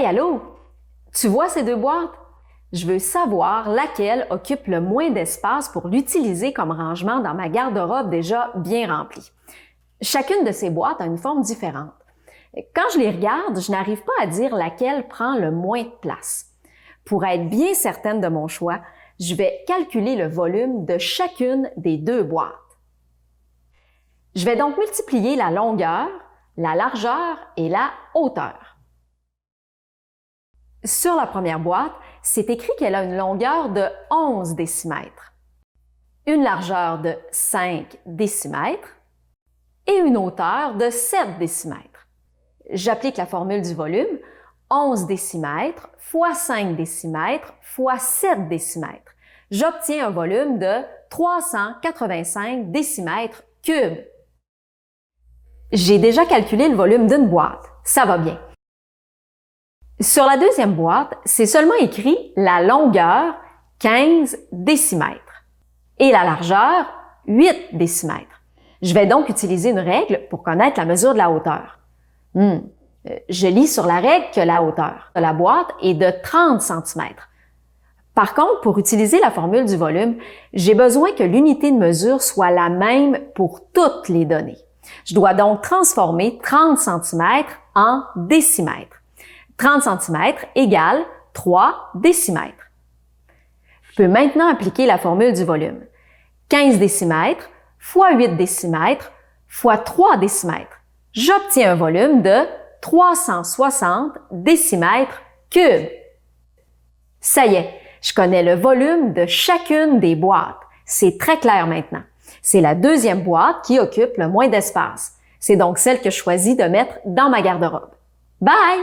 allô! Tu vois ces deux boîtes? Je veux savoir laquelle occupe le moins d'espace pour l'utiliser comme rangement dans ma garde-robe déjà bien remplie. Chacune de ces boîtes a une forme différente. Quand je les regarde, je n'arrive pas à dire laquelle prend le moins de place. Pour être bien certaine de mon choix, je vais calculer le volume de chacune des deux boîtes. Je vais donc multiplier la longueur, la largeur et la hauteur. Sur la première boîte, c'est écrit qu'elle a une longueur de 11 décimètres, une largeur de 5 décimètres et une hauteur de 7 décimètres. J'applique la formule du volume, 11 décimètres fois 5 décimètres fois 7 décimètres. J'obtiens un volume de 385 décimètres cubes. J'ai déjà calculé le volume d'une boîte. Ça va bien. Sur la deuxième boîte, c'est seulement écrit la longueur 15 décimètres et la largeur 8 décimètres. Je vais donc utiliser une règle pour connaître la mesure de la hauteur. Je lis sur la règle que la hauteur de la boîte est de 30 cm. Par contre, pour utiliser la formule du volume, j'ai besoin que l'unité de mesure soit la même pour toutes les données. Je dois donc transformer 30 cm en décimètres. 30 cm égale 3 décimètres. Je peux maintenant appliquer la formule du volume. 15 décimètres fois 8 décimètres fois 3 décimètres. J'obtiens un volume de 360 décimètres cubes. Ça y est, je connais le volume de chacune des boîtes. C'est très clair maintenant. C'est la deuxième boîte qui occupe le moins d'espace. C'est donc celle que je choisis de mettre dans ma garde-robe. Bye!